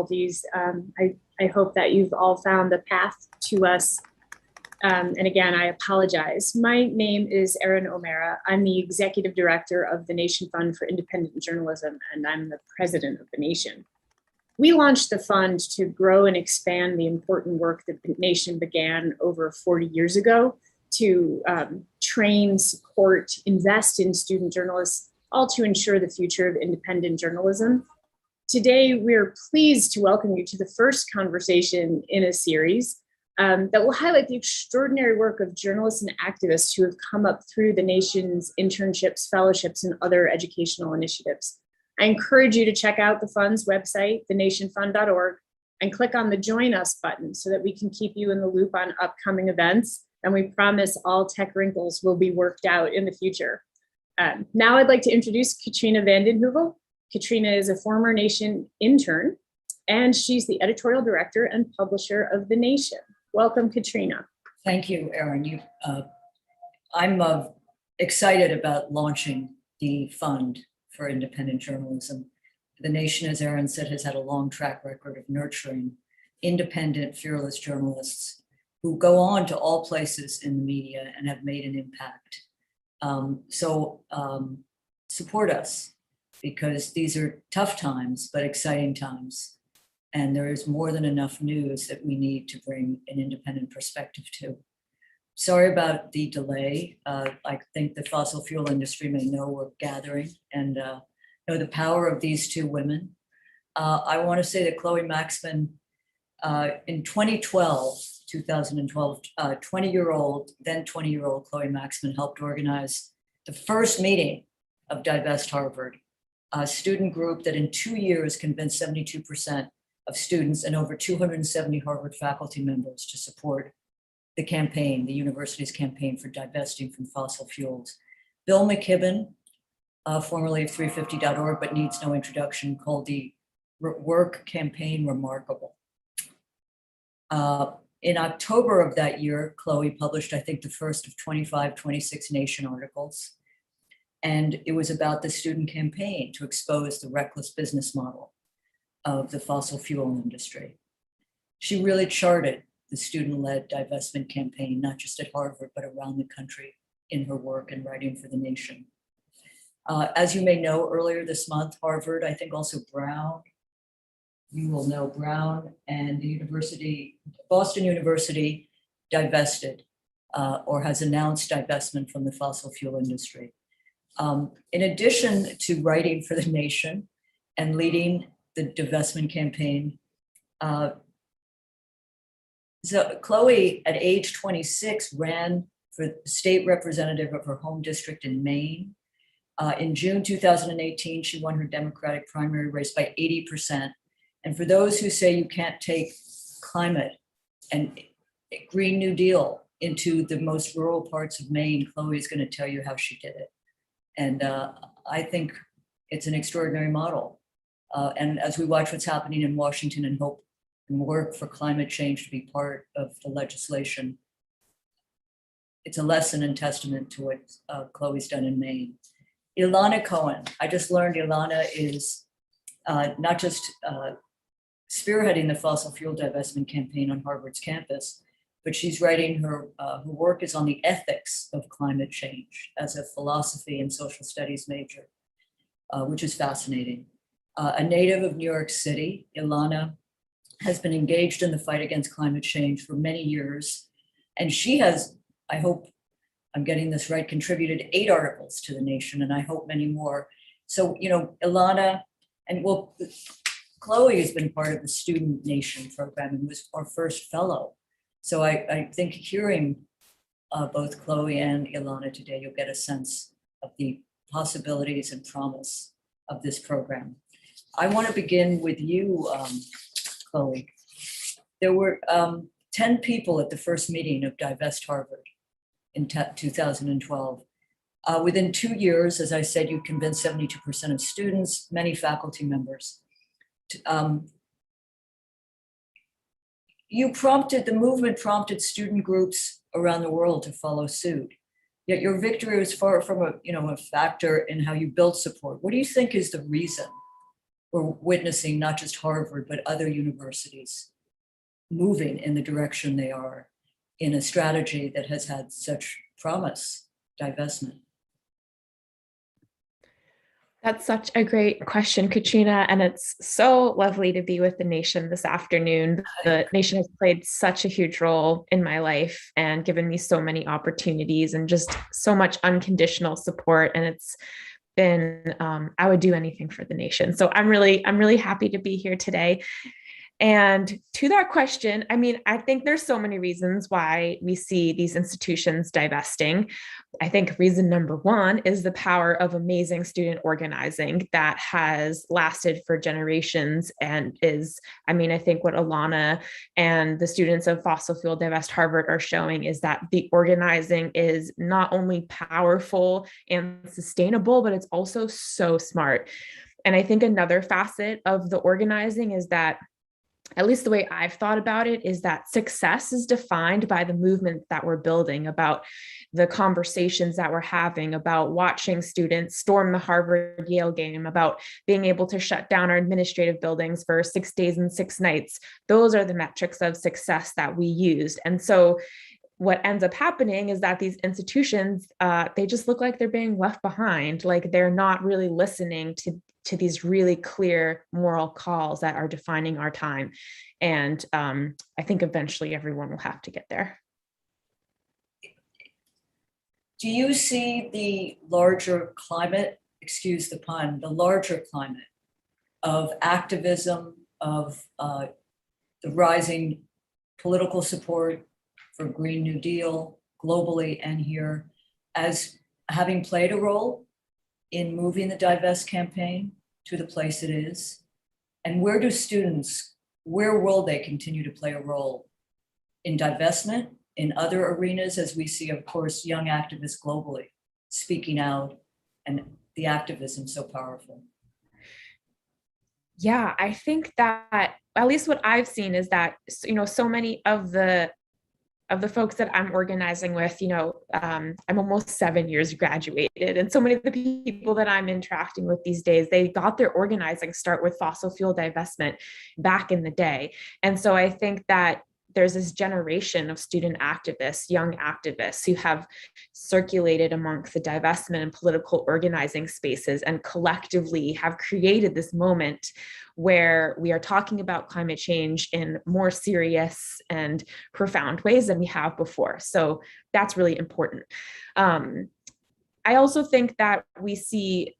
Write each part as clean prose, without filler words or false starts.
I hope that you've all found the path to us. And again, I apologize. My name is Erin O'Mara. I'm the Executive Director of the Nation Fund for Independent Journalism, and I'm the President of the Nation. We launched the fund to grow and expand the important work that the Nation began over 40 years ago to train, support, invest in student journalists, all to ensure the future of independent journalism. Today, we're pleased to welcome you to the first conversation in a series that will highlight the extraordinary work of journalists and activists who have come up through the Nation's internships, fellowships, and other educational initiatives. I encourage you to check out the fund's website, thenationfund.org, and click on the Join Us button so that we can keep you in the loop on upcoming events. And we promise all tech wrinkles will be worked out in the future. Now I'd like to introduce Katrina Vanden Heuvel. Katrina is a former Nation intern, and she's the editorial director and publisher of The Nation. Welcome, Katrina. Thank you, Erin. I'm excited about launching the fund for independent journalism. The Nation, as Erin said, has had a long track record of nurturing independent, fearless journalists who go on to all places in the media and have made an impact. Support us, because these are tough times, but exciting times. And there is more than enough news that we need to bring an independent perspective to. Sorry about the delay. I think the fossil fuel industry may know we're gathering and know the power of these two women. I want to say that Chloe Maxmin, in 2012, 20-year-old Chloe Maxmin helped organize the first meeting of Divest Harvard, a student group that in 2 years convinced 72% of students and over 270 Harvard faculty members to support the campaign, the university's campaign for divesting from fossil fuels. Bill McKibben, formerly of 350.org, but needs no introduction, called the work campaign remarkable. In October of that year, Chloe published, I think, the first of 26 Nation articles. And it was about the student campaign to expose the reckless business model of the fossil fuel industry. She really charted the student-led divestment campaign, not just at Harvard, but around the country in her work and writing for the Nation. As you may know, earlier this month, Harvard, I think also Brown, you will know Brown, and the Boston University divested or has announced divestment from the fossil fuel industry. In addition to writing for the Nation and leading the divestment campaign, so Chloe, at age 26, ran for state representative of her home district in Maine. In June 2018, she won her Democratic primary race by 80%. And for those who say you can't take climate and Green New Deal into the most rural parts of Maine, Chloe is going to tell you how she did it. And I think it's an extraordinary model. And as we watch what's happening in Washington and hope and work for climate change to be part of the legislation, it's a lesson and testament to what Chloe's done in Maine. Ilana Cohen, I just learned Ilana is not just spearheading the fossil fuel divestment campaign on Harvard's campus, but she's writing her work is on the ethics of climate change as a philosophy and social studies major, which is fascinating. A native of New York City, Ilana has been engaged in the fight against climate change for many years. And she has, I hope I'm getting this right, contributed 8 articles to the Nation, and I hope many more. So, Ilana, and Chloe has been part of the Student Nation program and was our first fellow. So I think hearing both Chloe and Ilana today, you'll get a sense of the possibilities and promise of this program. I want to begin with you, Chloe. There were 10 people at the first meeting of Divest Harvard in 2012. Within 2 years, as I said, you convinced 72% of students, many faculty members. The movement prompted student groups around the world to follow suit. Yet your victory was far from a factor in how you built support. What do you think is the reason we're witnessing not just Harvard, but other universities moving in the direction they are in a strategy that has had such promise, divestment? That's such a great question, Katrina, and it's so lovely to be with the nation this afternoon. The nation has played such a huge role in my life and given me so many opportunities and just so much unconditional support. And it's been, I would do anything for the nation. So I'm really happy to be here today. And to that question, I mean, I think there's so many reasons why we see these institutions divesting. I think reason number one is the power of amazing student organizing that has lasted for generations and is, I mean, I think what Ilana and the students of Fossil Fuel Divest Harvard are showing is that the organizing is not only powerful and sustainable, but it's also so smart. And I think another facet of the organizing is that, at least the way I've thought about it, is that success is defined by the movement that we're building, about the conversations that we're having, about watching students storm the Harvard-Yale game, about being able to shut down our administrative buildings for 6 days and 6 nights. Those are the metrics of success that we used. And so what ends up happening is that these institutions, they just look like they're being left behind, like they're not really listening to these really clear moral calls that are defining our time. And I think eventually everyone will have to get there. Do you see the larger climate, excuse the pun, the larger climate of activism, of the rising political support for Green New Deal globally and here as having played a role in moving the Divest campaign to the place it is? And where will they continue to play a role in divestment, in other arenas, as we see, of course, young activists globally speaking out and the activism so powerful? Yeah, I think that at least what I've seen is that, you know, so many of the folks that I'm organizing with, you know, I'm almost 7 years graduated. And so many of the people that I'm interacting with these days, they got their organizing start with fossil fuel divestment back in the day. And so I think that there's this generation of student activists, young activists who have circulated amongst the divestment and political organizing spaces and collectively have created this moment where we are talking about climate change in more serious and profound ways than we have before. So that's really important. I also think that we see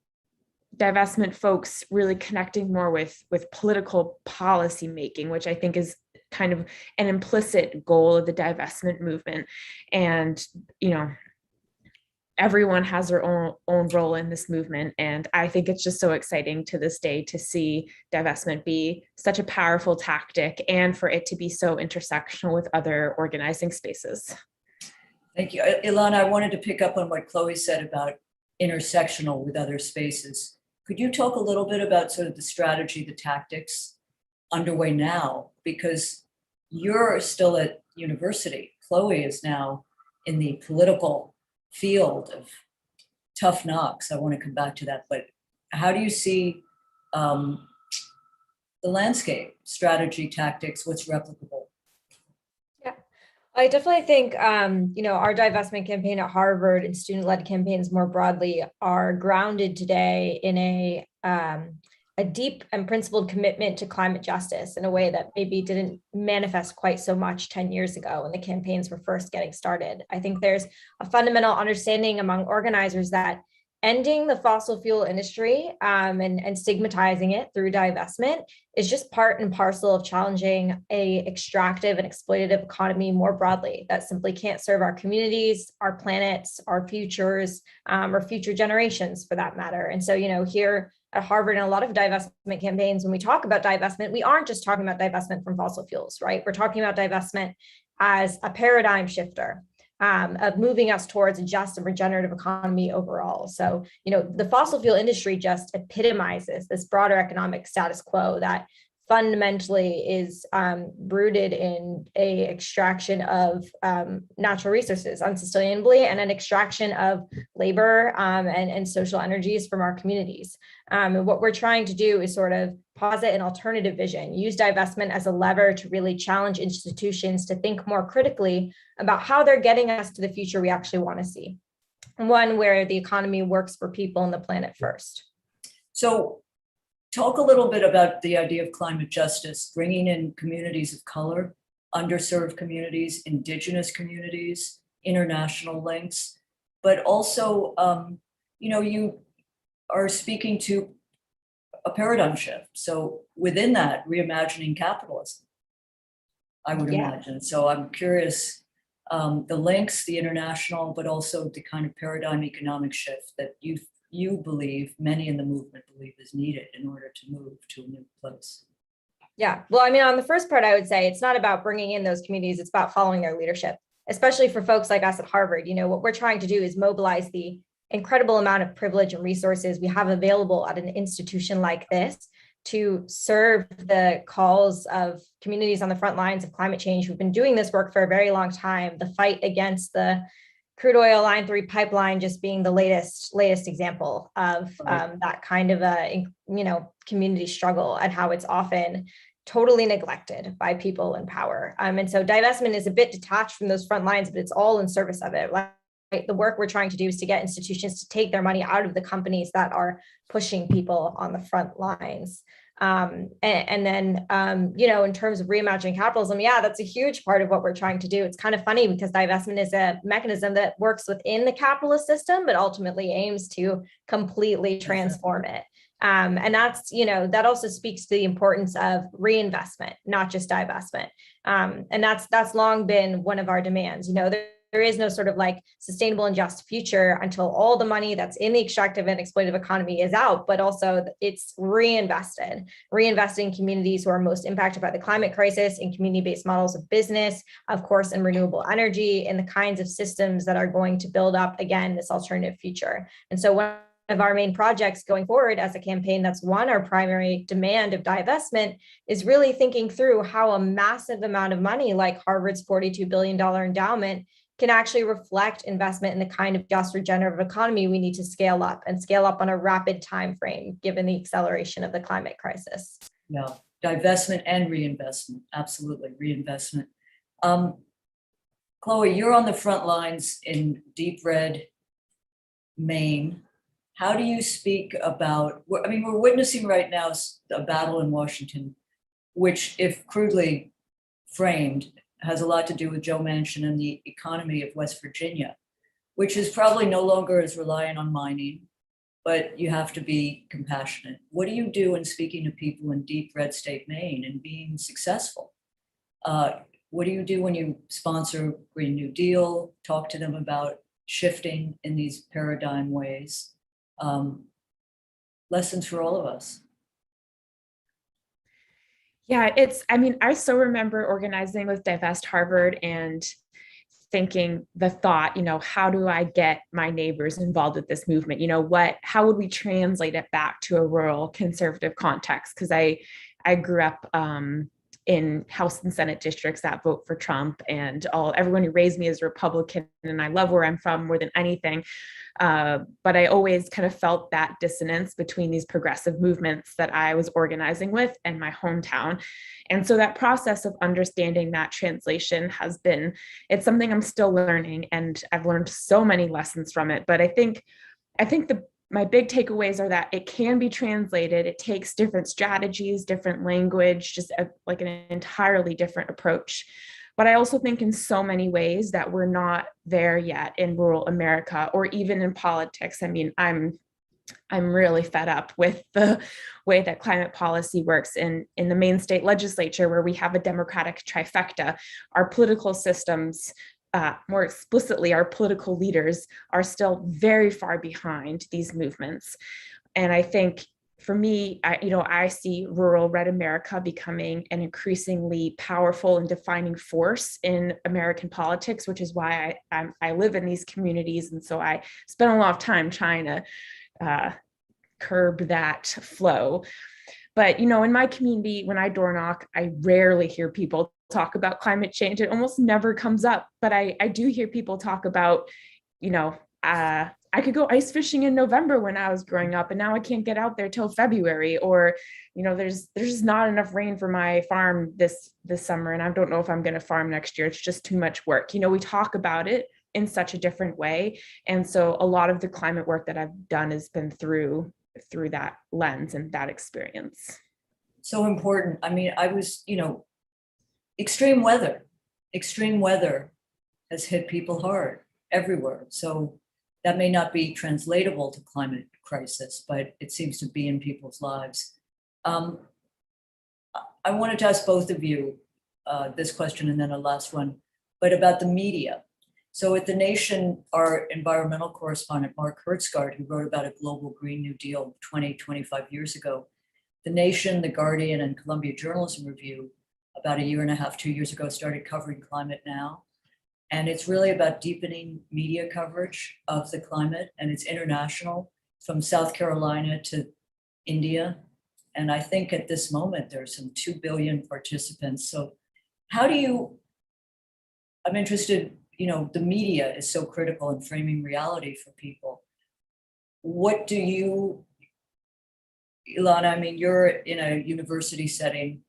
divestment folks really connecting more with political policy making, which I think is kind of an implicit goal of the divestment movement. And, you know, everyone has their own role in this movement. And I think it's just so exciting to this day to see divestment be such a powerful tactic and for it to be so intersectional with other organizing spaces. Thank you. Ilana, I wanted to pick up on what Chloe said about intersectional with other spaces. Could you talk a little bit about sort of the strategy, the tactics underway now? Because you're still at university. Chloe is now in the political field of tough knocks. I want to come back to that, but how do you see the landscape, strategy, tactics, what's replicable? Yeah, I definitely think, you know, our divestment campaign at Harvard and student-led campaigns more broadly are grounded today in a deep and principled commitment to climate justice in a way that maybe didn't manifest quite so much 10 years ago when the campaigns were first getting started. I think there's a fundamental understanding among organizers that ending the fossil fuel industry and stigmatizing it through divestment is just part and parcel of challenging a extractive and exploitative economy more broadly that simply can't serve our communities, our planets, our futures, or future generations for that matter. And so, you know, here at Harvard and a lot of divestment campaigns, when we talk about divestment, we aren't just talking about divestment from fossil fuels, right? We're talking about divestment as a paradigm shifter of moving us towards a just and regenerative economy overall. So, you know, the fossil fuel industry just epitomizes this broader economic status quo that fundamentally is rooted in a extraction of natural resources unsustainably and an extraction of labor and social energies from our communities. And what we're trying to do is sort of posit an alternative vision, use divestment as a lever to really challenge institutions to think more critically about how they're getting us to the future we actually want to see. One where the economy works for people and the planet first. So talk a little bit about the idea of climate justice, bringing in communities of color, underserved communities, indigenous communities, international links, but also, you are speaking to a paradigm shift. So within that, reimagining capitalism, I would imagine. So I'm curious, the links, the international, but also the kind of paradigm economic shift that you believe, many in the movement believe is needed in order to move to a new place. Yeah, well, I mean, on the first part, I would say it's not about bringing in those communities, it's about following their leadership, especially for folks like us at Harvard. What we're trying to do is mobilize the incredible amount of privilege and resources we have available at an institution like this to serve the calls of communities on the front lines of climate change. We've been doing this work for a very long time. The fight against the crude oil Line 3 pipeline just being the latest example of that kind of a community struggle and how it's often totally neglected by people in power. And so divestment is a bit detached from those front lines, but it's all in service of it. Right? The work we're trying to do is to get institutions to take their money out of the companies that are pushing people on the front lines. And then, in terms of reimagining capitalism, that's a huge part of what we're trying to do. It's kind of funny because divestment is a mechanism that works within the capitalist system, but ultimately aims to completely transform it. And that's, that also speaks to the importance of reinvestment, not just divestment. And that's long been one of our demands. There is no sort of like sustainable and just future until all the money that's in the extractive and exploitative economy is out, but also it's reinvested in communities who are most impacted by the climate crisis, in community-based models of business, of course, in renewable energy, and the kinds of systems that are going to build up, again, this alternative future. And so one of our main projects going forward as a campaign that's won our primary demand of divestment is really thinking through how a massive amount of money like Harvard's $42 billion endowment can actually reflect investment in the kind of just regenerative economy we need to scale up on a rapid time frame, given the acceleration of the climate crisis. Yeah, divestment and reinvestment, absolutely, reinvestment. Chloe, you're on the front lines in deep red Maine. How do you speak about, we're witnessing right now a battle in Washington, which, if crudely framed, has a lot to do with Joe Manchin and the economy of West Virginia, which is probably no longer as reliant on mining, but you have to be compassionate. What do you do in speaking to people in deep red state Maine and being successful? What do you do when you sponsor Green New Deal, talk to them about shifting in these paradigm ways? Lessons for all of us. Yeah, I so remember organizing with Divest Harvard and thinking the thought, how do I get my neighbors involved with this movement? How would we translate it back to a rural conservative context? Because I grew up in House and Senate districts that vote for Trump, and everyone who raised me is Republican, and I love where I'm from more than anything. But I always kind of felt that dissonance between these progressive movements that I was organizing with and my hometown. And so that process of understanding that translation it's something I'm still learning, and I've learned so many lessons from it. But I think my big takeaways are that it can be translated. It takes different strategies, different language, just like an entirely different approach. But I also think in so many ways that we're not there yet in rural America or even in politics. I'm really fed up with the way that climate policy works in the Maine State Legislature, where we have a Democratic trifecta. Our political systems, more explicitly, our political leaders are still very far behind these movements. And I think for me, I see rural red America becoming an increasingly powerful and defining force in American politics, which is why I live in these communities. And so I spend a lot of time trying to curb that flow. But, in my community, when I door knock, I rarely hear people talk about climate change. It almost never comes up, but I do hear people talk about, I could go ice fishing in November when I was growing up, and now I can't get out there till February, or, there's just not enough rain for my farm this summer, and I don't know if I'm going to farm next year. It's just too much work. We talk about it in such a different way. And so a lot of the climate work that I've done has been through that lens and that experience. So important. I mean, I was, extreme weather has hit people hard everywhere. So that may not be translatable to climate crisis, but it seems to be in people's lives. I wanted to ask both of you this question and then a last one, but about the media. So at The Nation, our environmental correspondent, Mark Hertzgaard, who wrote about a global Green New Deal 25 years ago, The Nation, The Guardian, and Columbia Journalism Review, about a year and a half, 2 years ago, started covering climate now. And it's really about deepening media coverage of the climate, and it's international, from South Carolina to India. And I think at this moment, there are some 2 billion participants. So I'm interested, the media is so critical in framing reality for people. What do you, Ilana, I mean, you're in a university setting.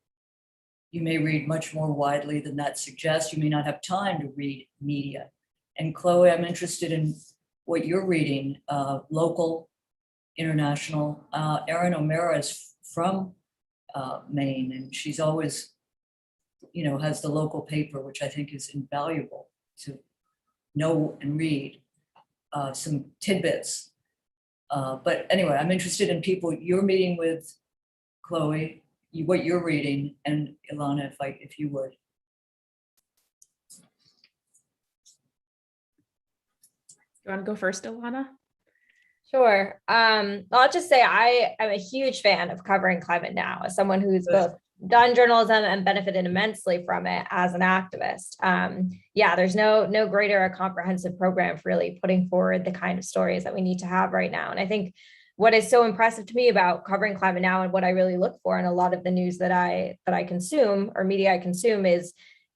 You may read much more widely than that suggests. You may not have time to read media. And Chloe, I'm interested in what you're reading, local, international. Erin O'Mara is from Maine, and she's always, has the local paper, which I think is invaluable to know and read some tidbits. But anyway, I'm interested in people you're meeting with, Chloe, what you're reading, and Ilana, if you would. You want to go first, Ilana? Sure. I'll just say I am a huge fan of covering climate now, as someone who's both done journalism and benefited immensely from it as an activist. There's no greater a comprehensive program for really putting forward the kind of stories that we need to have right now. And I think what is so impressive to me about covering climate now, and what I really look for in a lot of the news that I consume, or media I consume, is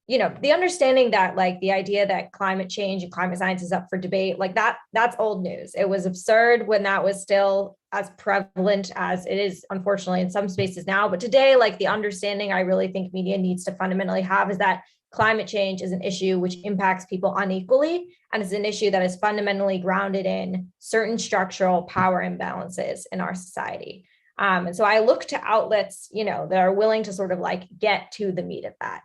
the understanding that, like, the idea that climate change and climate science is up for debate, like that's old news. It was absurd when that was still as prevalent as it is, unfortunately, in some spaces now. But today, like, the understanding I really think media needs to fundamentally have is that climate change is an issue which impacts people unequally, and is an issue that is fundamentally grounded in certain structural power imbalances in our society. And so I look to outlets, that are willing to sort of like get to the meat of that.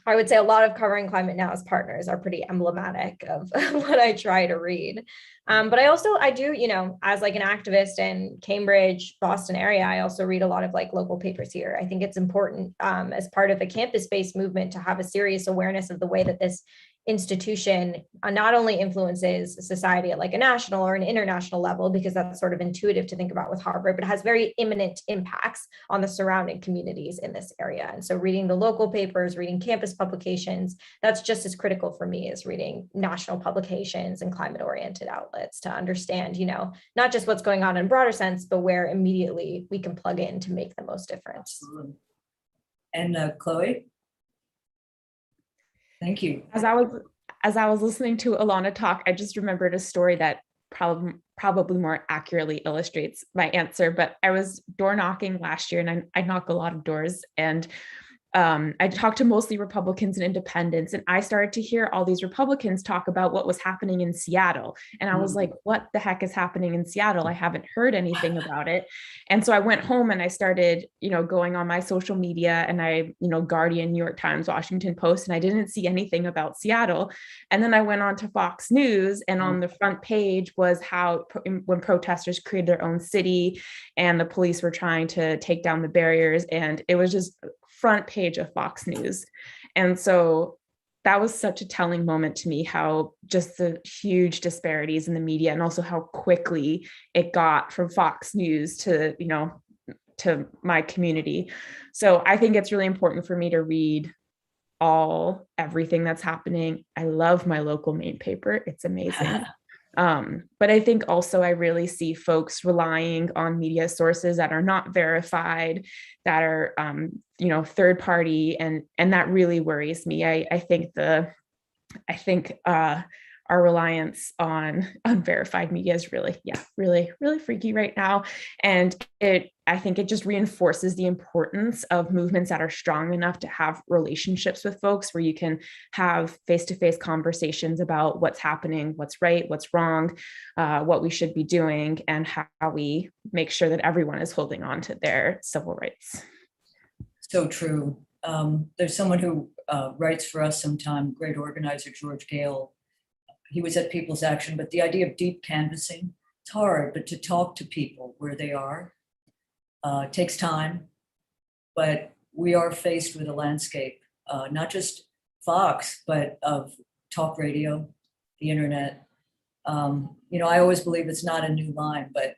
I would say a lot of covering climate now's partners are pretty emblematic of what I try to read. But I do, as like an activist in Cambridge, Boston area, I also read a lot of like local papers here. I think it's important as part of the campus-based movement to have a serious awareness of the way that this institution not only influences society at like a national or an international level, because that's sort of intuitive to think about with Harvard, but has very imminent impacts on the surrounding communities in this area. And so reading the local papers, reading campus publications, that's just as critical for me as reading national publications and climate-oriented outlets to understand, not just what's going on in a broader sense, but where immediately we can plug in to make the most difference. Absolutely. And Chloe? Thank you. As I was listening to Ilana talk, I just remembered a story that probably more accurately illustrates my answer. But I was door knocking last year, and I knock a lot of doors, and I talked to mostly Republicans and independents, and I started to hear all these Republicans talk about what was happening in Seattle. And I was like, what the heck is happening in Seattle? I haven't heard anything about it. And so I went home and I started, going on my social media, and I, Guardian, New York Times, Washington Post, and I didn't see anything about Seattle. And then I went on to Fox News, and on the front page was how when protesters created their own city and the police were trying to take down the barriers, and it was just front page of Fox News. And so that was such a telling moment to me, how just the huge disparities in the media, and also how quickly it got from Fox News to, to my community. So I think it's really important for me to read everything that's happening. I love my local Maine paper. It's amazing. But I think also I really see folks relying on media sources that are not verified, that are, third party, and that really worries me. I think our reliance on unverified media is really freaky right now. And I think it just reinforces the importance of movements that are strong enough to have relationships with folks where you can have face-to-face conversations about what's happening, what's right, what's wrong, what we should be doing, and how we make sure that everyone is holding on to their civil rights. So true. There's someone who writes for us sometime, great organizer, George Gale. He was at People's Action, but the idea of deep canvassing, it's hard, but to talk to people where they are takes time. But we are faced with a landscape, not just Fox, but of talk radio, the internet. I always believe it's not a new line, but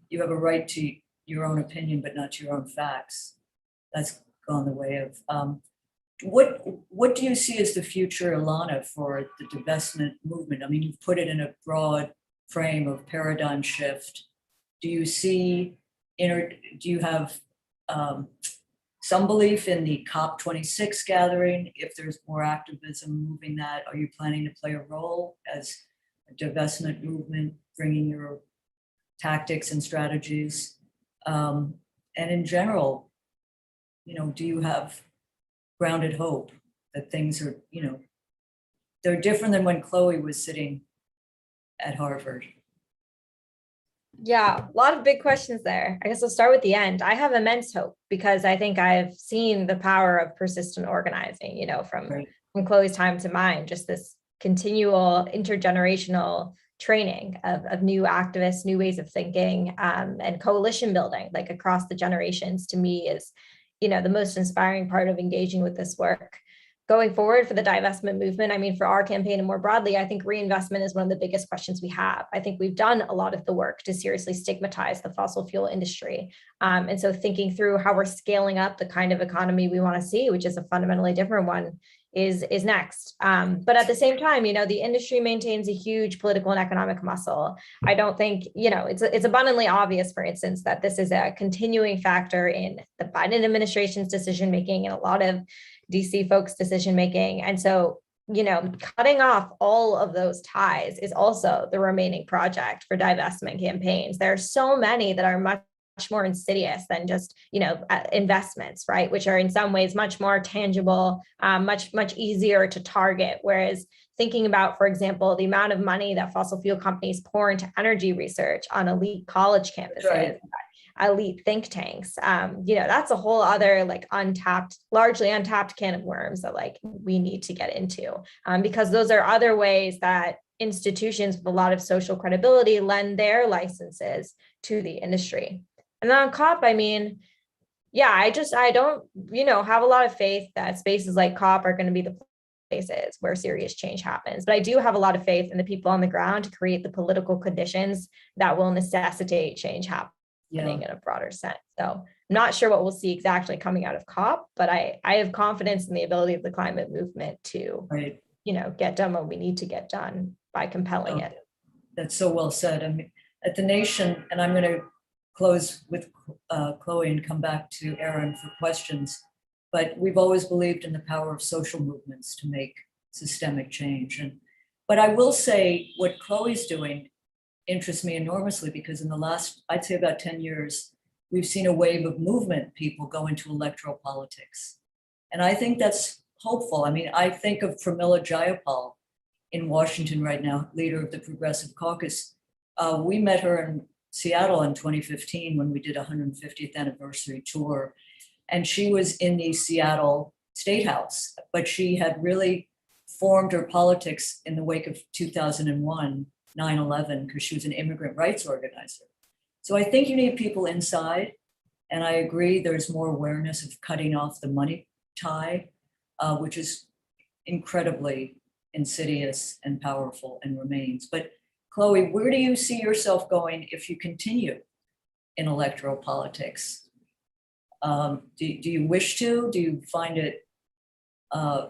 you have a right to your own opinion, but not to your own facts. That's gone the way of what do you see as the future, Ilana, for the divestment movement? I mean, you've put it in a broad frame of paradigm shift. Do you see do you have some belief in the COP26 gathering? If there's more activism moving that, are you planning to play a role as a divestment movement, bringing your tactics and strategies? And in general, do you have grounded hope that things are, they're different than when Chloe was sitting at Harvard? Yeah, a lot of big questions there. I guess I'll start with the end. I have immense hope because I think I've seen the power of persistent organizing, from Chloe's time to mine, just this continual intergenerational training of new activists, new ways of thinking, and coalition building, like across the generations, to me is the most inspiring part of engaging with this work. Going forward for the divestment movement, I mean, for our campaign and more broadly, I think reinvestment is one of the biggest questions we have. I think we've done a lot of the work to seriously stigmatize the fossil fuel industry. And so thinking through how we're scaling up the kind of economy we want to see, which is a fundamentally different one, is next. But at the same time, the industry maintains a huge political and economic muscle. I don't think, it's abundantly obvious, for instance, that this is a continuing factor in the Biden administration's decision-making and a lot of DC folks' decision-making. And so, cutting off all of those ties is also the remaining project for divestment campaigns. There are so many that are much more insidious than just, investments, right? Which are in some ways much more tangible, much easier to target. Whereas thinking about, for example, the amount of money that fossil fuel companies pour into energy research on elite college campuses, right, elite think tanks, that's a whole other largely untapped can of worms that we need to get into, because those are other ways that institutions with a lot of social credibility lend their licenses to the industry. And then on COP, I mean, I don't, have a lot of faith that spaces like COP are going to be the places where serious change happens. But I do have a lot of faith in the people on the ground to create the political conditions that will necessitate change happening in a broader sense. So I'm not sure what we'll see exactly coming out of COP, but I have confidence in the ability of the climate movement to, get done what we need to get done by compelling it. That's so well said. I mean, at the Nation, and I'm going to close with Chloe and come back to Aaron for questions, but we've always believed in the power of social movements to make systemic change. But I will say what Chloe's doing interests me enormously, because in the last, I'd say about 10 years, we've seen a wave of movement people go into electoral politics. And I think that's hopeful. I mean, I think of Pramila Jayapal in Washington right now, leader of the Progressive Caucus. We met her in Seattle in 2015 when we did a 150th anniversary tour. And she was in the Seattle State House, but she had really formed her politics in the wake of 2001, 9/11, because she was an immigrant rights organizer. So I think you need people inside. And I agree, there's more awareness of cutting off the money tie, which is incredibly insidious and powerful and remains. But Chloe, where do you see yourself going if you continue in electoral politics? Do you wish to? Do you find it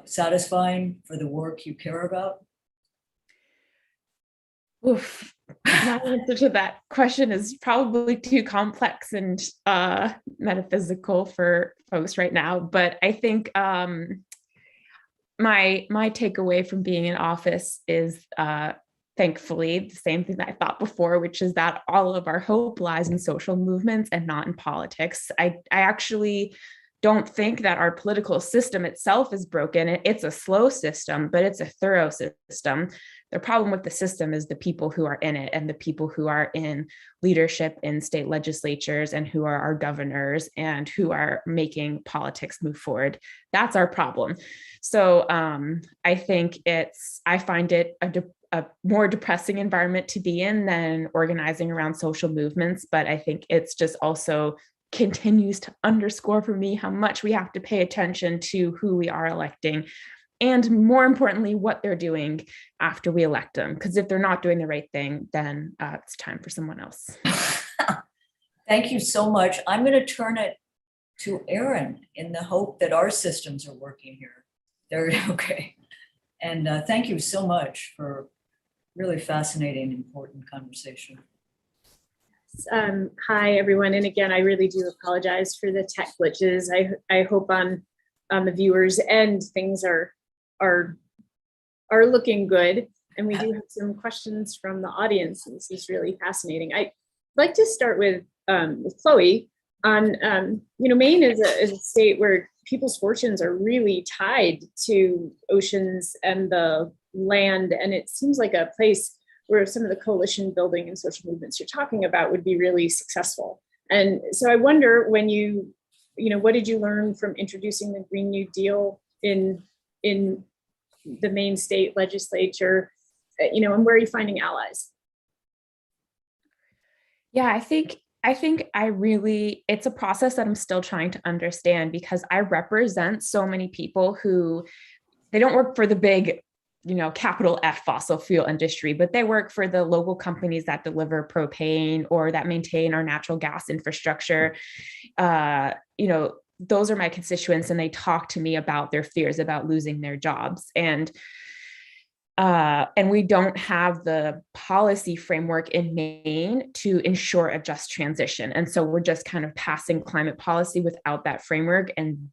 satisfying for the work you care about? Oof. My answer to that question is probably too complex and metaphysical for folks right now. But I think my takeaway from being in office is thankfully the same thing that I thought before, which is that all of our hope lies in social movements and not in politics. I actually don't think that our political system itself is broken. It's a slow system, but it's a thorough system. The problem with the system is the people who are in it and the people who are in leadership in state legislatures and who are our governors and who are making politics move forward. That's our problem. So I think I find it a more depressing environment to be in than organizing around social movements. But I think it's just also continues to underscore for me how much we have to pay attention to who we are electing, and more importantly, what they're doing after we elect them. Because if they're not doing the right thing, then it's time for someone else. Thank you so much. I'm going to turn it to Erin in the hope that our systems are working here. They're okay. And thank you so much for really fascinating, important conversation. Hi, everyone. And again, I really do apologize for the tech glitches. I hope on the viewers' end things are looking good. And we do have some questions from the audience. And this is really fascinating. I'd like to start with Chloe on, Maine is a state where people's fortunes are really tied to oceans and the land. And it seems like a place where some of the coalition building and social movements you're talking about would be really successful. And so I wonder when what did you learn from introducing the Green New Deal in the Maine state legislature, and where are you finding allies? Yeah, I think it's a process that I'm still trying to understand, because I represent so many people who, they don't work for the big, capital F fossil fuel industry, but they work for the local companies that deliver propane or that maintain our natural gas infrastructure. Those are my constituents, and they talk to me about their fears about losing their jobs. And we don't have the policy framework in Maine to ensure a just transition. And so we're just kind of passing climate policy without that framework. And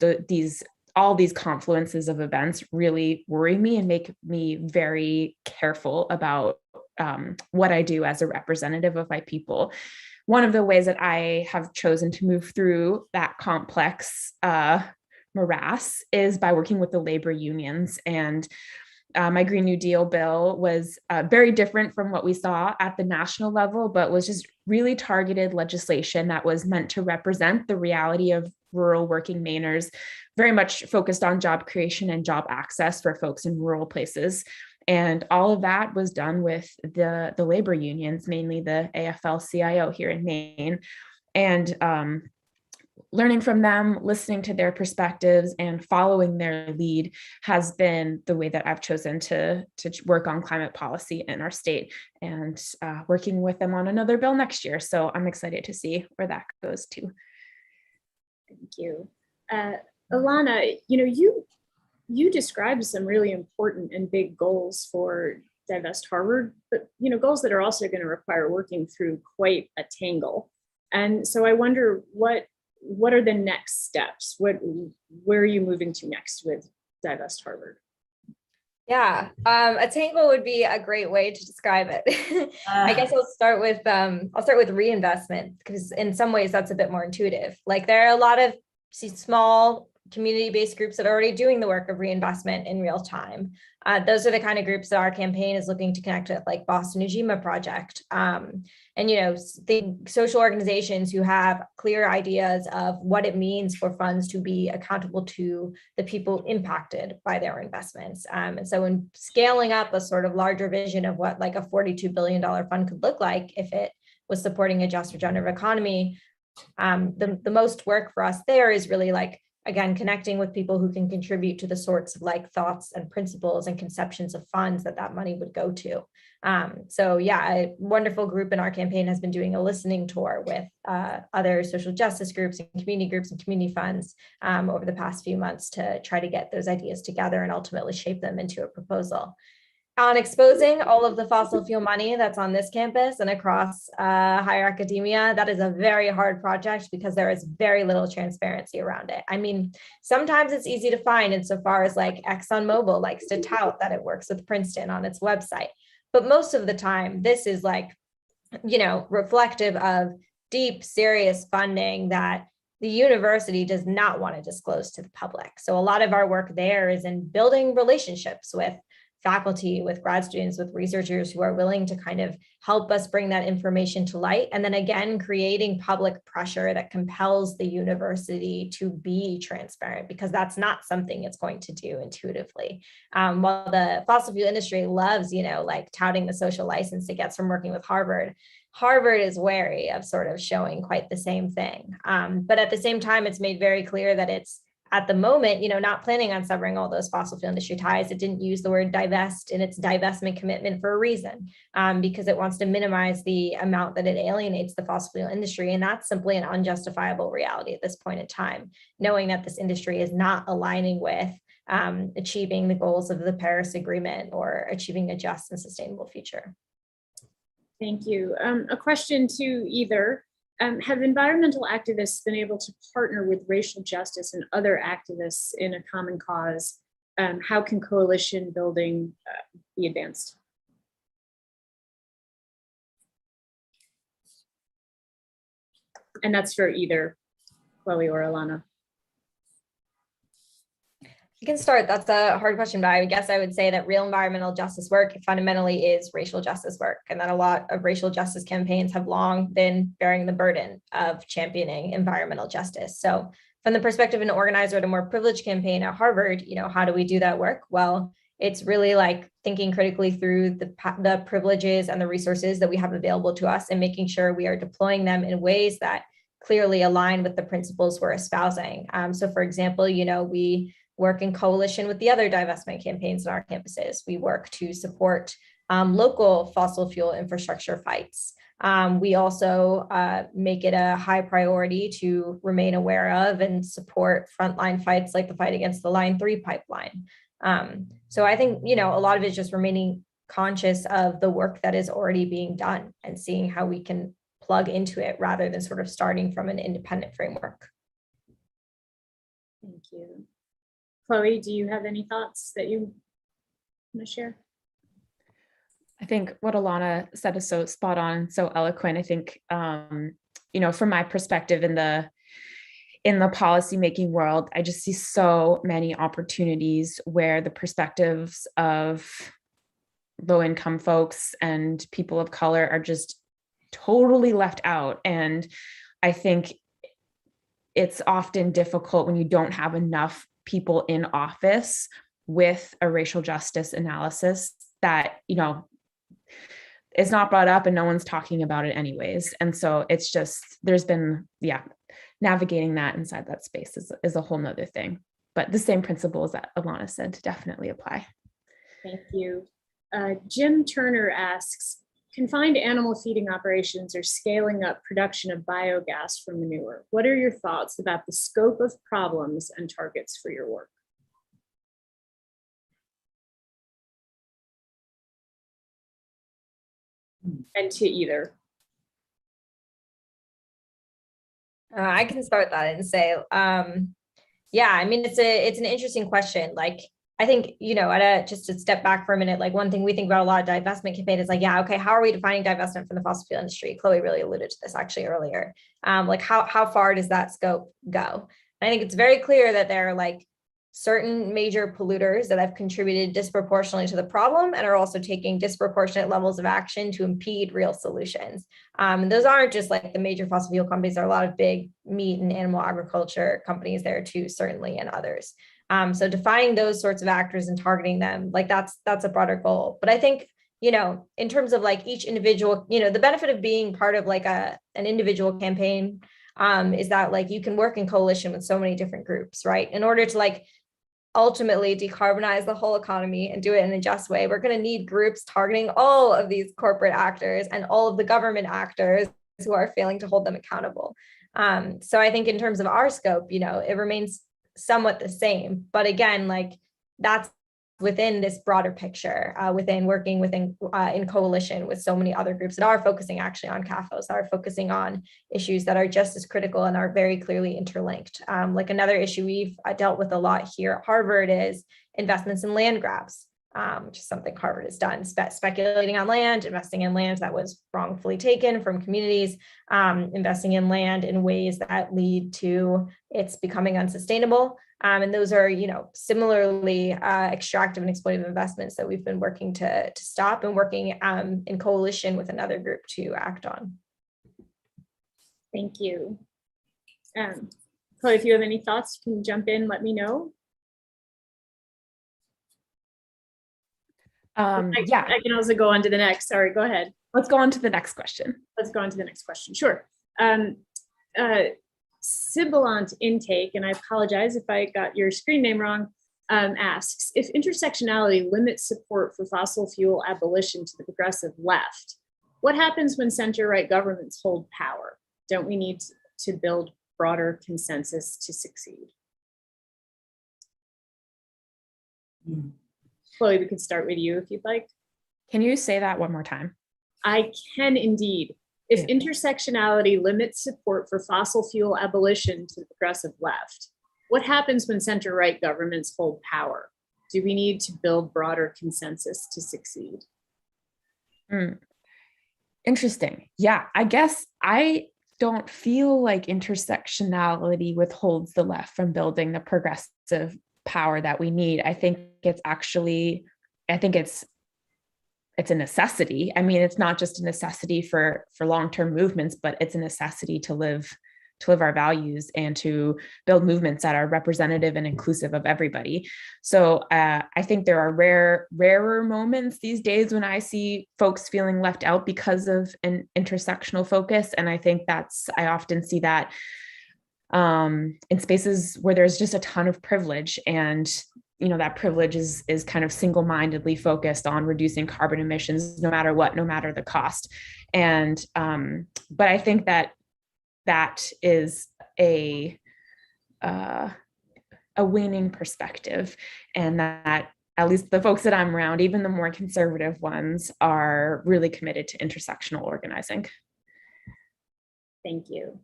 all these confluences of events really worry me and make me very careful about what I do as a representative of my people. One of the ways that I have chosen to move through that complex morass is by working with the labor unions. And my Green New Deal bill was very different from what we saw at the national level, but was just really targeted legislation that was meant to represent the reality of rural working Mainers, very much focused on job creation and job access for folks in rural places. And all of that was done with the labor unions, mainly the AFL-CIO here in Maine. And learning from them, listening to their perspectives, and following their lead has been the way that I've chosen to work on climate policy in our state, and working with them on another bill next year. So I'm excited to see where that goes to. Thank you. Ilana, you described some really important and big goals for Divest Harvard, but goals that are also going to require working through quite a tangle. And so I wonder what are the next steps? Where are you moving to next with Divest Harvard? Yeah, a tangle would be a great way to describe it. I guess I'll start with reinvestment, because in some ways that's a bit more intuitive. Like, there are a lot of small community-based groups that are already doing the work of reinvestment in real time. Those are the kind of groups that our campaign is looking to connect with, like Boston Ujima Project. The social organizations who have clear ideas of what it means for funds to be accountable to the people impacted by their investments. And so in scaling up a sort of larger vision of what like a $42 billion fund could look like if it was supporting a just regenerative economy, the most work for us there is really like, again, connecting with people who can contribute to the sorts of like thoughts and principles and conceptions of funds that money would go to. So yeah, a wonderful group in our campaign has been doing a listening tour with other social justice groups and community funds over the past few months to try to get those ideas together and ultimately shape them into a proposal. on exposing all of the fossil fuel money that's on this campus and across higher academia, that is a very hard project because there is very little transparency around it. I mean, sometimes it's easy to find insofar as like ExxonMobil likes to tout that it works with Princeton on its website. But most of the time, this is like, reflective of deep, serious funding that the university does not want to disclose to the public. So a lot of our work there is in building relationships with faculty, with grad students, with researchers who are willing to kind of help us bring that information to light. And then again, creating public pressure that compels the university to be transparent, because that's not something it's going to do intuitively. While the fossil fuel industry loves, like touting the social license it gets from working with Harvard, Harvard is wary of sort of showing quite the same thing. But at the same time, it's made very clear that it's, at the moment, not planning on severing all those fossil fuel industry ties. It didn't use the word divest in its divestment commitment for a reason, because it wants to minimize the amount that it alienates the fossil fuel industry. And that's simply an unjustifiable reality at this point in time, knowing that this industry is not aligning with achieving the goals of the Paris Agreement or achieving a just and sustainable future. Thank you. A question to either. Have environmental activists been able to partner with racial justice and other activists in a common cause? How can coalition building be advanced? And that's for either Chloe or Ilana. You can start. That's a hard question, but I guess I would say that real environmental justice work fundamentally is racial justice work, and that a lot of racial justice campaigns have long been bearing the burden of championing environmental justice. So from the perspective of an organizer at a more privileged campaign at Harvard, how do we do that work? Well, it's really like thinking critically through the privileges and the resources that we have available to us and making sure we are deploying them in ways that clearly align with the principles we're espousing. So for example, we work in coalition with the other divestment campaigns on our campuses. We work to support local fossil fuel infrastructure fights. We also make it a high priority to remain aware of and support frontline fights like the fight against the Line 3 pipeline. So I think, a lot of it is just remaining conscious of the work that is already being done and seeing how we can plug into it rather than sort of starting from an independent framework. Thank you. Chloe, do you have any thoughts that you want to share? I think what Ilana said is so spot on, so eloquent. I think, from my perspective in the policymaking world, I just see so many opportunities where the perspectives of low-income folks and people of color are just totally left out. And I think it's often difficult when you don't have enough people in office with a racial justice analysis that, it's not brought up and no one's talking about it anyways. And so it's just, there's been, navigating that inside that space is a whole nother thing. But the same principles that Ilana said definitely apply. Thank you. Jim Turner asks, confined animal feeding operations are scaling up production of biogas from manure. What are your thoughts about the scope of problems and targets for your work? And to either. I can start that and say, it's an interesting question. Like, I think, just to step back for a minute, like one thing we think about a lot of divestment campaign is like, okay, how are we defining divestment from the fossil fuel industry? Chloe really alluded to this actually earlier. Like how far does that scope go? And I think it's very clear that there are like certain major polluters that have contributed disproportionately to the problem and are also taking disproportionate levels of action to impede real solutions. And those aren't just like the major fossil fuel companies. There are a lot of big meat and animal agriculture companies there too, certainly, and others. So defining those sorts of actors and targeting them, like that's a broader goal. But I think, in terms of like each individual, the benefit of being part of like an individual campaign is that like you can work in coalition with so many different groups, right? In order to like ultimately decarbonize the whole economy and do it in a just way, we're going to need groups targeting all of these corporate actors and all of the government actors who are failing to hold them accountable. So I think in terms of our scope, it remains somewhat the same, but again, like that's within this broader picture, working in coalition with so many other groups that are focusing actually on CAFOs, that are focusing on issues that are just as critical and are very clearly interlinked. Like another issue we've dealt with a lot here at Harvard is investments in land grabs, which is something Harvard has done, speculating on land, investing in land that was wrongfully taken from communities, investing in land in ways that lead to its becoming unsustainable. And those are, similarly extractive and exploitative investments that we've been working to stop and working in coalition with another group to act on. Thank you. Chloe, if you have any thoughts, you can jump in, let me know. Yeah, I can also go on to the next. Sorry, go ahead. Let's go on to the next question. Let's go on to the next question. Sure. Sibilant Intake, and I apologize if I got your screen name wrong, asks, if intersectionality limits support for fossil fuel abolition to the progressive left, what happens when center-right governments hold power? Don't we need to build broader consensus to succeed? Chloe, we can start with you if you'd like. Can you say that one more time? I can indeed. If intersectionality limits support for fossil fuel abolition to the progressive left, what happens when center-right governments hold power? Do we need to build broader consensus to succeed? Interesting. Yeah, I guess I don't feel like intersectionality withholds the left from building the progressive power that we need. I think it's a necessity. I mean, it's not just a necessity for long-term movements, but it's a necessity to live our values and to build movements that are representative and inclusive of everybody. So I think there are rarer moments these days when I see folks feeling left out because of an intersectional focus. And I think I often see that in spaces where there's just a ton of privilege, and that privilege is kind of single-mindedly focused on reducing carbon emissions, no matter what, no matter the cost. And but I think that is a waning perspective, and that at least the folks that I'm around, even the more conservative ones, are really committed to intersectional organizing. Thank you.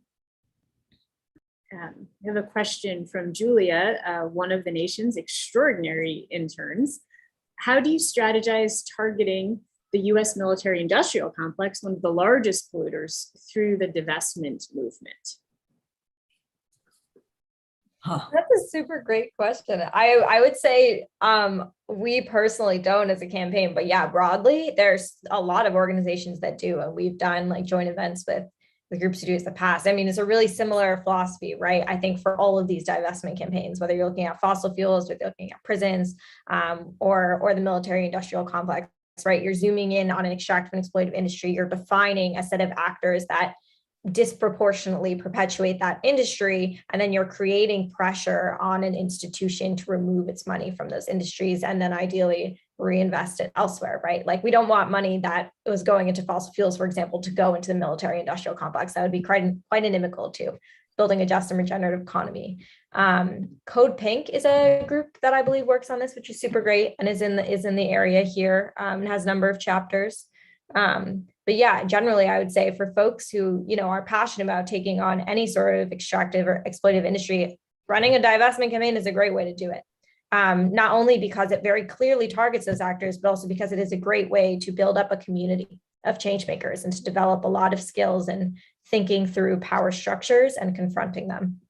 I have a question from Julia, one of the nation's extraordinary interns. How do you strategize targeting the US military industrial complex, one of the largest polluters, through the divestment movement? That's a super great question. I would say we personally don't as a campaign, but yeah, broadly, there's a lot of organizations that do, and we've done like joint events with the groups who do it in the past. I mean, it's a really similar philosophy, right? I think for all of these divestment campaigns, whether you're looking at fossil fuels, whether you're looking at prisons, or the military industrial complex, right? You're zooming in on an extractive and exploitative industry. You're defining a set of actors that disproportionately perpetuate that industry, and then you're creating pressure on an institution to remove its money from those industries and then ideally reinvest it elsewhere, right? Like, we don't want money that was going into fossil fuels, for example, to go into the military industrial complex. That would be quite inimical to building a just and regenerative economy. Code Pink is a group that I believe works on this, which is super great and is in the area here, and has a number of chapters. But yeah, generally, I would say for folks who, are passionate about taking on any sort of extractive or exploitative industry, running a divestment campaign is a great way to do it. Not only because it very clearly targets those actors, but also because it is a great way to build up a community of change makers and to develop a lot of skills in thinking through power structures and confronting them.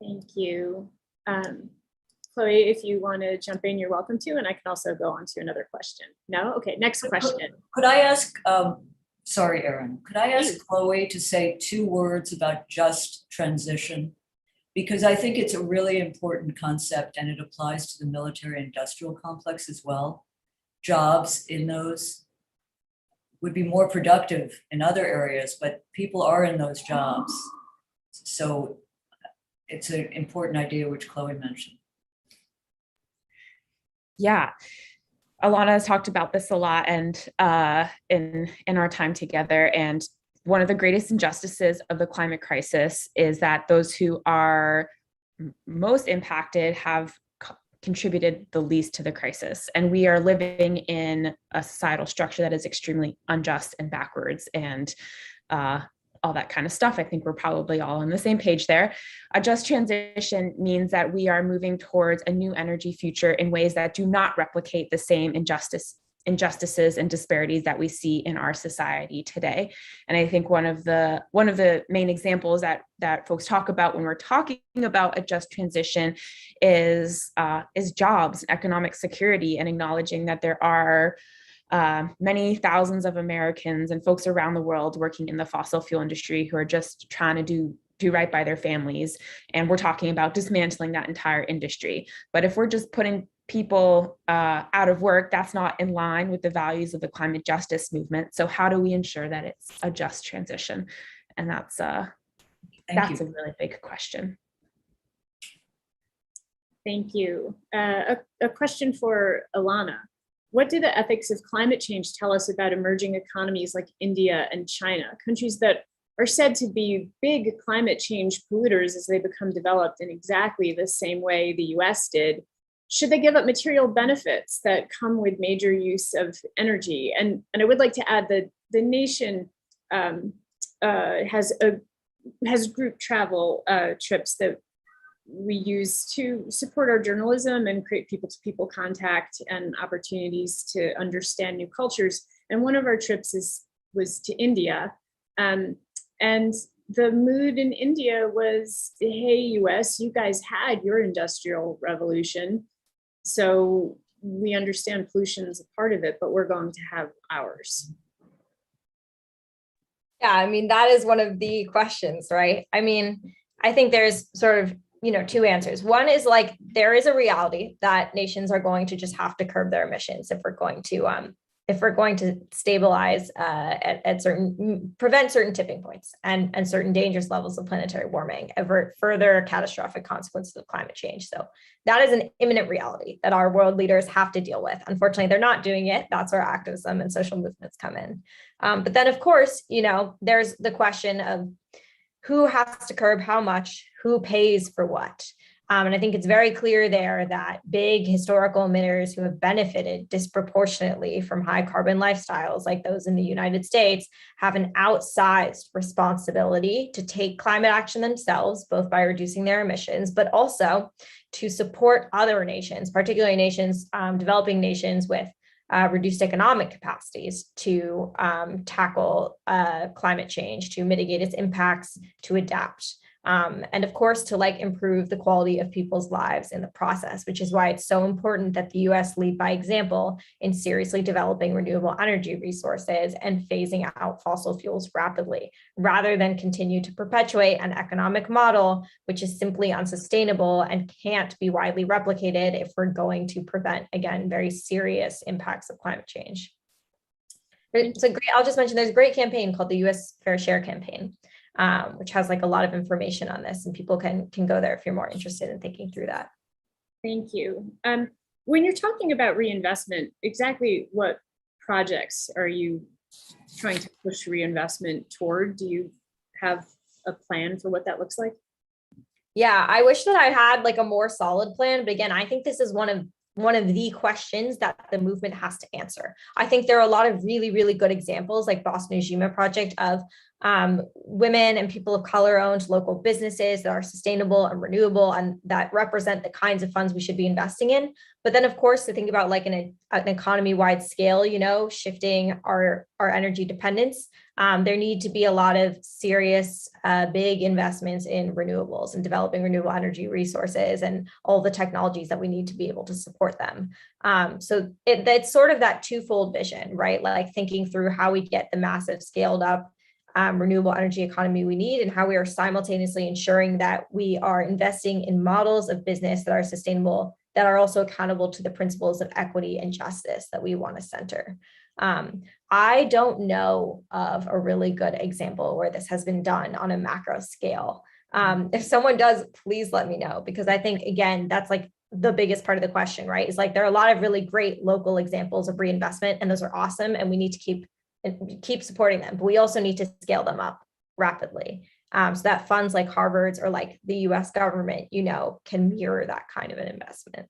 Thank you. Chloe, if you want to jump in, you're welcome to, and I can also go on to another question. No? Okay, next question. Could I ask, sorry, Erin, could I ask Chloe to say 2 words about just transition? Because I think it's a really important concept and it applies to the military industrial complex as well. Jobs in those would be more productive in other areas, but people are in those jobs. So it's an important idea which Chloe mentioned. Yeah, Ilana has talked about this a lot, and in our time together. And one of the greatest injustices of the climate crisis is that those who are most impacted have contributed the least to the crisis. And we are living in a societal structure that is extremely unjust and backwards and all that kind of stuff. I think we're probably all on the same page there. A just transition means that we are moving towards a new energy future in ways that do not replicate the same injustices and disparities that we see in our society today. And I think one of the main examples that folks talk about when we're talking about a just transition is jobs and economic security, and acknowledging that there are many thousands of Americans and folks around the world working in the fossil fuel industry who are just trying to do right by their families. And we're talking about dismantling that entire industry. But if we're just putting people out of work, that's not in line with the values of the climate justice movement. So how do we ensure that it's a just transition? And that's a really big question. Thank you. A question for Ilana. What do the ethics of climate change tell us about emerging economies like India and China, countries that are said to be big climate change polluters as they become developed in exactly the same way the US did? Should they give up material benefits that come with major use of energy? And I would like to add that the nation has group travel trips that we use to support our journalism and create people-to-people contact and opportunities to understand new cultures. And one of our trips was to India. And the mood in India was, hey, US, you guys had your industrial revolution. So we understand pollution is a part of it, but we're going to have ours. Yeah, I mean, that is one of the questions, right? I mean, I think there's sort of, two answers. One is like, there is a reality that nations are going to just have to curb their emissions if we're going to stabilize prevent certain tipping points and certain dangerous levels of planetary warming, avert further catastrophic consequences of climate change. So that is an imminent reality that our world leaders have to deal with. Unfortunately, they're not doing it. That's where activism and social movements come in. But then, of course, there's the question of who has to curb how much, who pays for what. And I think it's very clear there that big historical emitters who have benefited disproportionately from high carbon lifestyles like those in the United States have an outsized responsibility to take climate action themselves, both by reducing their emissions, but also to support other nations, particularly developing nations with reduced economic capacities to tackle climate change, to mitigate its impacts, to adapt. And of course, to improve the quality of people's lives in the process, which is why it's so important that the US lead by example in seriously developing renewable energy resources and phasing out fossil fuels rapidly, rather than continue to perpetuate an economic model which is simply unsustainable and can't be widely replicated if we're going to prevent, again, very serious impacts of climate change. I'll just mention there's a great campaign called the US Fair Share campaign, which has a lot of information on this, and people can go there if you're more interested in thinking through that. Thank you. When you're talking about reinvestment, exactly what projects are you trying to push reinvestment toward? Do you have a plan for what that looks like? Yeah, I wish that I had a more solid plan, but again, I think this is one of the questions that the movement has to answer. I think there are a lot of really, really good examples like Boston Ujima Project of women and people of color owned local businesses that are sustainable and renewable and that represent the kinds of funds we should be investing in. But then of course, to think about an economy-wide scale, shifting our energy dependence, there need to be a lot of serious, big investments in renewables and developing renewable energy resources and all the technologies that we need to be able to support them. So it's sort of that twofold vision, right? Thinking through how we get the massive scaled up renewable energy economy we need and how we are simultaneously ensuring that we are investing in models of business that are sustainable, that are also accountable to the principles of equity and justice that we want to center. I don't know of a really good example where this has been done on a macro scale. If someone does, please let me know, because I think, again, that's the biggest part of the question, right? Is there are a lot of really great local examples of reinvestment, and those are awesome, and we need to keep supporting them, but we also need to scale them up rapidly. So that funds like Harvard's or the US government, can mirror that kind of an investment.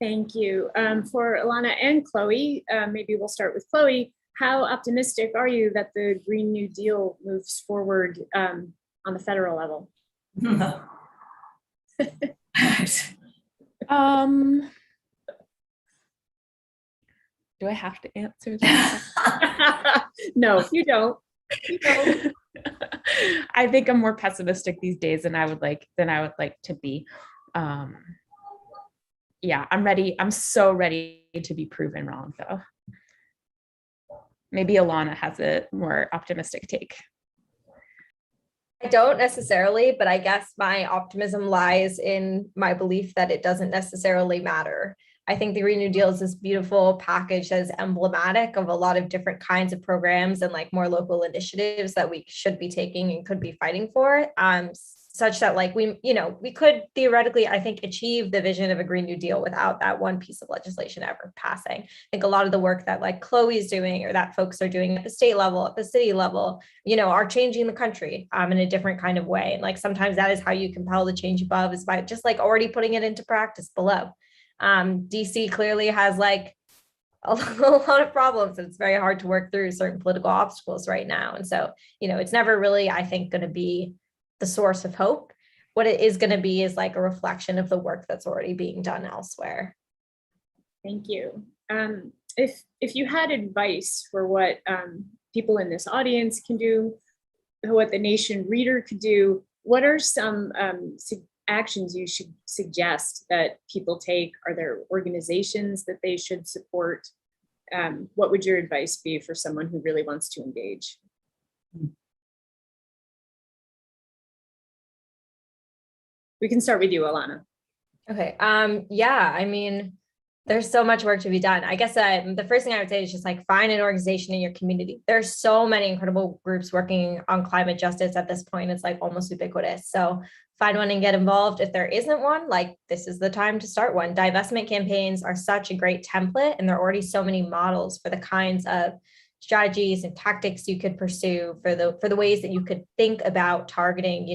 Thank you. For Ilana and Chloe, maybe we'll start with Chloe. How optimistic are you that the Green New Deal moves forward on the federal level? Do I have to answer that? No, you don't. You don't. I think I'm more pessimistic these days than I would like to be. Yeah, I'm ready. I'm so ready to be proven wrong, though. Maybe Ilana has a more optimistic take. I don't necessarily, but I guess my optimism lies in my belief that it doesn't necessarily matter. I think the Green New Deal is this beautiful package that is emblematic of a lot of different kinds of programs and like more local initiatives that we should be taking and could be fighting for, such that like we could theoretically, I think, achieve the vision of a Green New Deal without that one piece of legislation ever passing. I think a lot of the work that like Chloe's doing or that folks are doing at the state level, at the city level, are changing the country in a different kind of way. And like sometimes that is how you compel the change above, is by just like already putting it into practice below. DC clearly has like a lot of problems. It's very hard to work through certain political obstacles right now. And so, it's never really, I think, going to be the source of hope. What it is going to be is like a reflection of the work that's already being done elsewhere. Thank you. If you had advice for what people in this audience can do, what the Nation reader could do, what are some actions you should suggest that people take? Are there organizations that they should support? What would your advice be for someone who really wants to engage? We can start with you, Ilana. Okay. Yeah, I mean, there's so much work to be done. I guess the first thing I would say is just like find an organization in your community. There's so many incredible groups working on climate justice at this point. It's like almost ubiquitous. So find one and get involved. If there isn't one, like this is the time to start one. Divestment campaigns are such a great template, and there are already so many models for the kinds of strategies and tactics you could pursue, for the ways that you could think about targeting,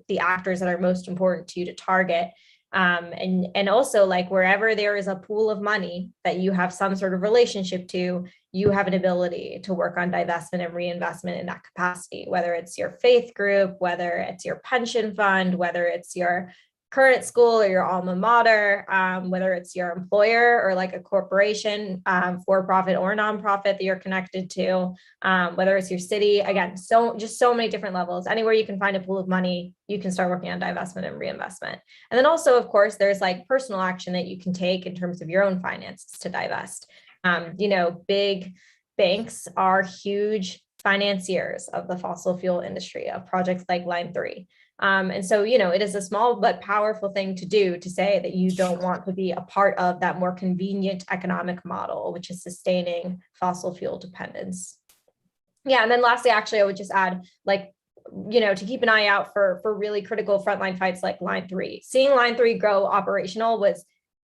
the actors that are most important to you to target. And also like wherever there is a pool of money that you have some sort of relationship to, you have an ability to work on divestment and reinvestment in that capacity, whether it's your faith group, whether it's your pension fund, whether it's your current school or your alma mater, whether it's your employer or like a corporation, for-profit or nonprofit that you're connected to, whether it's your city. Again, just so many different levels. Anywhere you can find a pool of money, you can start working on divestment and reinvestment. And then also, of course, there's like personal action that you can take in terms of your own finances to divest. Big banks are huge financiers of the fossil fuel industry, of projects like Line 3. And so, it is a small but powerful thing to do, to say that you don't want to be a part of that more convenient economic model, which is sustaining fossil fuel dependence. Yeah. And then lastly, actually, I would just add, like, to keep an eye out for really critical frontline fights like Line 3. Seeing Line 3 grow operational was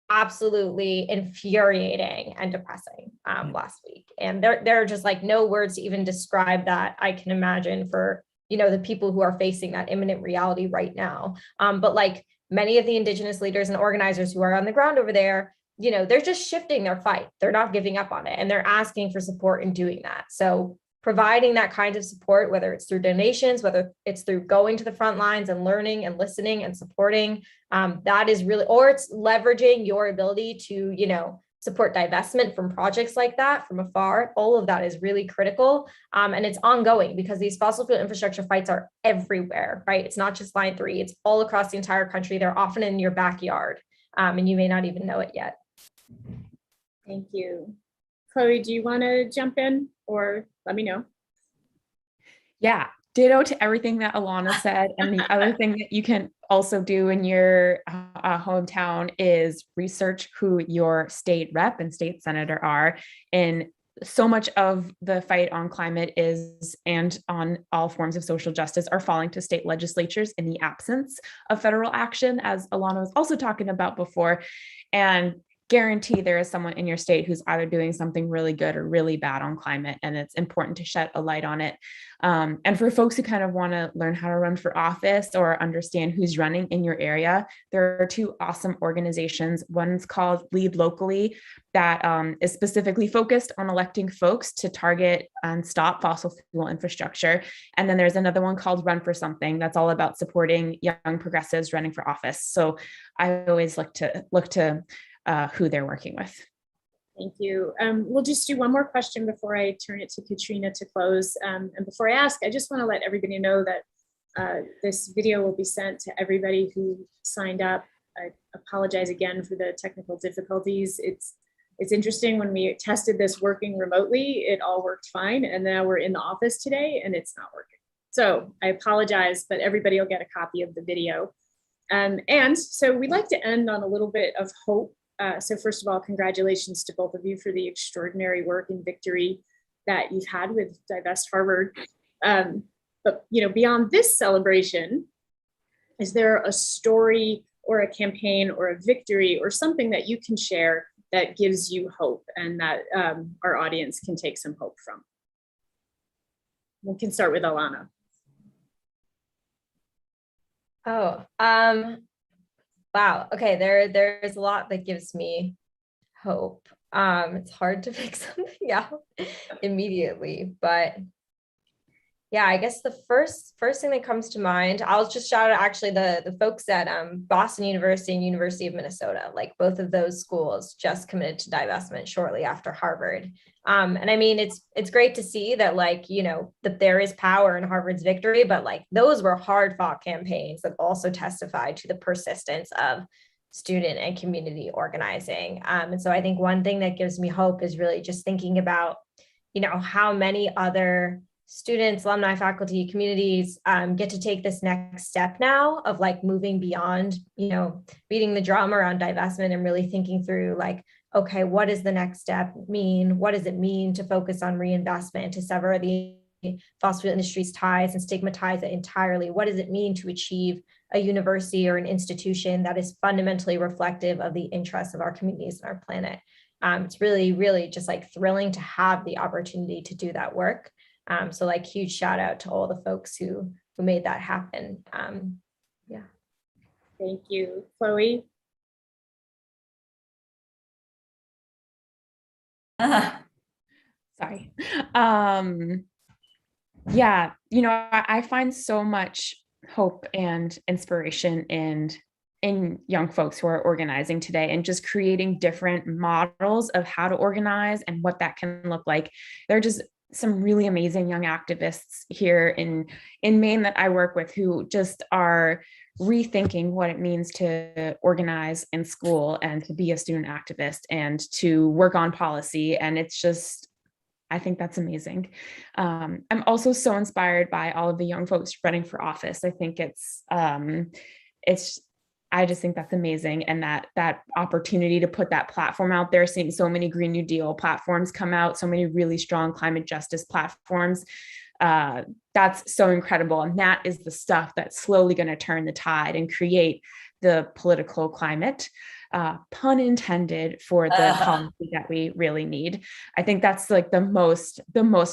absolutely infuriating and depressing last week. And there are just like no words to even describe that, I can imagine, for the people who are facing that imminent reality right now. But like many of the Indigenous leaders and organizers who are on the ground over there, they're just shifting their fight. They're not giving up on it, and they're asking for support in doing that. So providing that kind of support, whether it's through donations, whether it's through going to the front lines and learning and listening and supporting, that is really, or it's leveraging your ability to, support divestment from projects like that from afar. All of that is really critical. And it's ongoing, because these fossil fuel infrastructure fights are everywhere, right? It's not just Line 3, it's all across the entire country. They're often in your backyard, and you may not even know it yet. Thank you. Chloe, do you want to jump in, or let me know? Yeah, ditto to everything that Ilana said. And the other thing that you can also do in your hometown is research who your state rep and state senator are. And so much of the fight on climate is, and on all forms of social justice, are falling to state legislatures in the absence of federal action, as Ilana was also talking about before. And guarantee there is someone in your state who's either doing something really good or really bad on climate, and it's important to shed a light on it. And for folks who kind of want to learn how to run for office or understand who's running in your area, there are two awesome organizations. One's called Lead Locally, that is specifically focused on electing folks to target and stop fossil fuel infrastructure. And then there's another one called Run for Something that's all about supporting young progressives running for office. So I always look to who they're working with. Thank you. We'll just do one more question before I turn it to Katrina to close. And before I ask, I just want to let everybody know that this video will be sent to everybody who signed up. I apologize again for the technical difficulties. It's interesting, when we tested this working remotely, it all worked fine. And now we're in the office today and it's not working. So I apologize, but everybody will get a copy of the video. And so we'd like to end on a little bit of hope. So first of all, congratulations to both of you for the extraordinary work and victory that you've had with Divest Harvard. But beyond this celebration, is there a story or a campaign or a victory or something that you can share that gives you hope and that our audience can take some hope from? We can start with Ilana. Oh, wow. Okay, there's a lot that gives me hope. It's hard to pick something out immediately, but yeah, I guess the first thing that comes to mind, I'll just shout out actually the folks at Boston University and University of Minnesota. Like, both of those schools just committed to divestment shortly after Harvard. And I mean, it's great to see that, like, that there is power in Harvard's victory, but like, those were hard fought campaigns that also testified to the persistence of student and community organizing. And so I think one thing that gives me hope is really just thinking about, how many other students, alumni, faculty, communities get to take this next step now of like moving beyond, beating the drum around divestment and really thinking through like, okay, what does the next step mean? What does it mean to focus on reinvestment, to sever the fossil fuel industry's ties and stigmatize it entirely? What does it mean to achieve a university or an institution that is fundamentally reflective of the interests of our communities and our planet? It's really, really just like thrilling to have the opportunity to do that work. So like, huge shout out to all the folks who made that happen. Yeah. Thank you. Chloe? Sorry. Yeah, I find so much hope and inspiration in young folks who are organizing today and just creating different models of how to organize and what that can look like. There are just some really amazing young activists here in Maine that I work with who just are rethinking what it means to organize in school and to be a student activist and to work on policy. And it's just, I think that's amazing. I'm also so inspired by all of the young folks running for office. I think I just think that's amazing. And that opportunity to put that platform out there, seeing so many Green New Deal platforms come out, so many really strong climate justice platforms, that's so incredible. And that is the stuff that's slowly going to turn the tide and create the political climate, pun intended, for the policy that we really need. I think that's like the most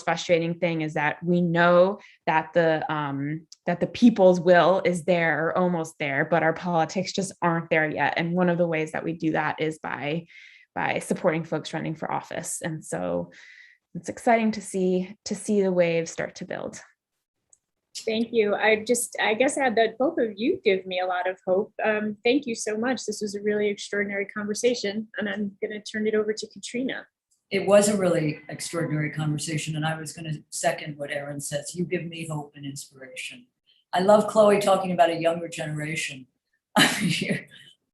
frustrating thing, is that we know that the people's will is there or almost there, but our politics just aren't there yet. And one of the ways that we do that is by supporting folks running for office. And so it's exciting to see the waves start to build. Thank you. I guess add that both of you give me a lot of hope. Thank you so much. This was a really extraordinary conversation, and I'm going to turn it over to Katrina. It was a really extraordinary conversation, and I was going to second what Erin says. You give me hope and inspiration. I love Chloe talking about a younger generation.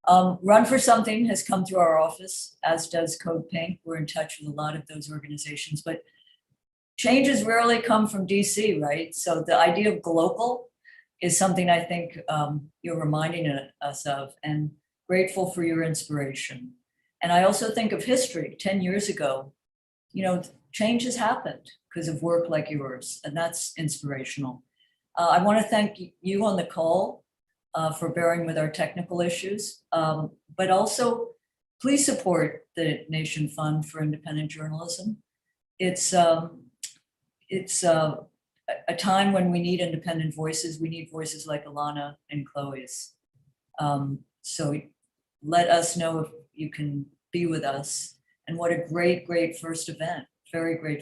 Run for Something has come through our office, as does Code Pink. We're in touch with a lot of those organizations, but changes rarely come from DC, right? So the idea of global is something I think you're reminding us of, and grateful for your inspiration. And I also think of history. 10 years ago, change has happened because of work like yours, and that's inspirational. I want to thank you on the call for bearing with our technical issues, but also please support the Nation Fund for Independent Journalism. It's a time when we need independent voices. We need voices like Ilana and Chloe's. So let us know if you can be with us. And what a great, great first event. Very great